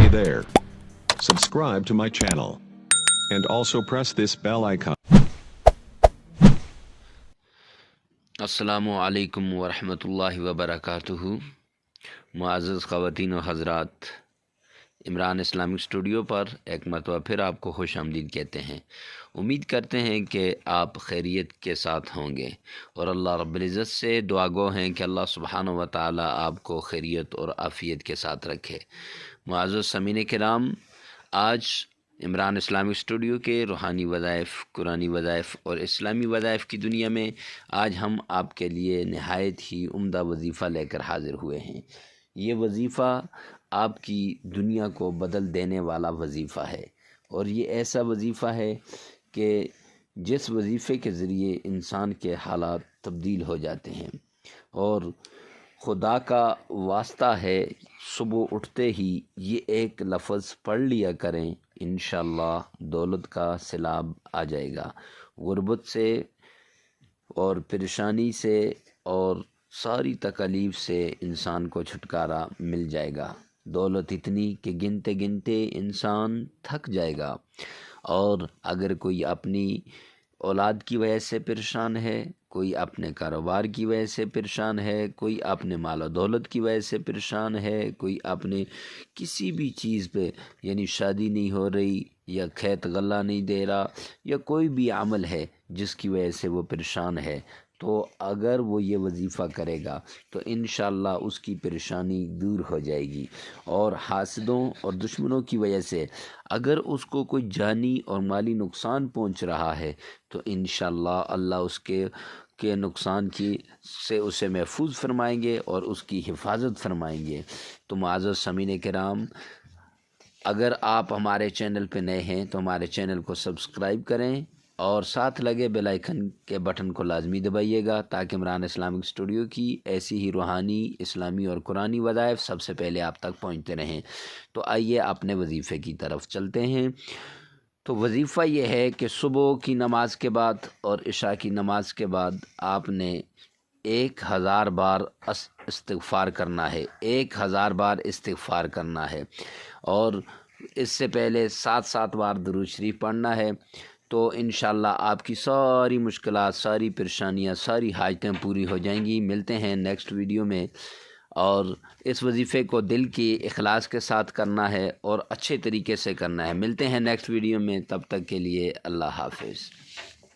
Hey there. Subscribe to my channel. And also press this bell icon. अस्सलामु अलैकुम वरहमतुल्लाहि वबरकातुहू। मुअज़्ज़ज़ ख़वातीन व हज़रात, इमरान इस्लामिक स्टूडियो पर एक मरतबा फिर आपको खुश आमदीद कहते हैं। उम्मीद करते हैं कि आप खैरियत के साथ होंगे और अल्लाह रब्बुल इज़्ज़त से दुआ गो हैं कि अल्लाह सुब्हानहु व तआला आपको खैरियत और आफ़ियत के साथ रखे। मुअज़्ज़ज़ समीन किराम, आज इमरान इस्लामिक स्टूडियो के रूहानी वज़ाइफ़, कुरानी वज़ाइफ़ और इस्लामी वज़ाइफ़ की दुनिया में आज हम आपके लिए नहायत ही उम्दा वजीफ़ा लेकर हाज़िर हुए हैं। ये वजीफ़ा आपकी दुनिया को बदल देने वाला वजीफ़ा है और ये ऐसा वजीफ़ा है कि जिस वजीफ़े के ज़रिए इंसान के हालात तब्दील हो जाते हैं। और खुदा का वास्ता है, सुबह उठते ही ये एक लफ्ज़ पढ़ लिया करें, इंशाअल्लाह दौलत का सैलाब आ जाएगा। गुर्बत से और परेशानी से और सारी तकलीफ़ से इंसान को छुटकारा मिल जाएगा। दौलत इतनी कि गिनते गिनते इंसान थक जाएगा। और अगर कोई अपनी औलाद की वजह से परेशान है, कोई अपने कारोबार की वजह से परेशान है, कोई अपने माल और दौलत की वजह से परेशान है, कोई अपने किसी भी चीज़ पे यानी शादी नहीं हो रही या खेत गल्ला नहीं दे रहा या कोई भी अमल है जिसकी वजह से वो परेशान है, तो अगर वो ये वजीफ़ा करेगा तो इंशाअल्लाह उसकी परेशानी दूर हो जाएगी। और हासदों और दुश्मनों की वजह से अगर उसको कोई जानी और माली नुकसान पहुंच रहा है तो इंशाअल्लाह अल्लाह उसके नुकसान की से उसे महफूज फरमाएंगे और उसकी हिफाजत फरमाएंगे। तो मुअज़्ज़ज़ समीन किराम, अगर आप हमारे चैनल पे नए हैं तो हमारे चैनल को सब्सक्राइब करें और साथ लगे बेल आइकन के बटन को लाजमी दबाइएगा ताकि इमरान इस्लामिक स्टूडियो की ऐसी ही रूहानी, इस्लामी और कुरानी वज़ाइफ़ सबसे पहले आप तक पहुंचते रहें। तो आइए अपने वजीफ़े की तरफ चलते हैं। तो वजीफ़ा ये है कि सुबह की नमाज के बाद और इशा की नमाज के बाद आपने 1000 बार इस्तिग़फ़ार करना है, 1000 बार इस्तिग़फ़ार करना है और इससे पहले 7-7 बार दुरूद शरीफ पढ़ना है। तो इंशाअल्लाह आपकी सारी मुश्किलात, सारी परेशानियाँ, सारी हाजतें पूरी हो जाएंगी। मिलते हैं नेक्स्ट वीडियो में। और इस वजीफ़े को दिल की इखलास के साथ करना है और अच्छे तरीके से करना है। मिलते हैं नेक्स्ट वीडियो में, तब तक के लिए अल्लाह हाफ़िज़।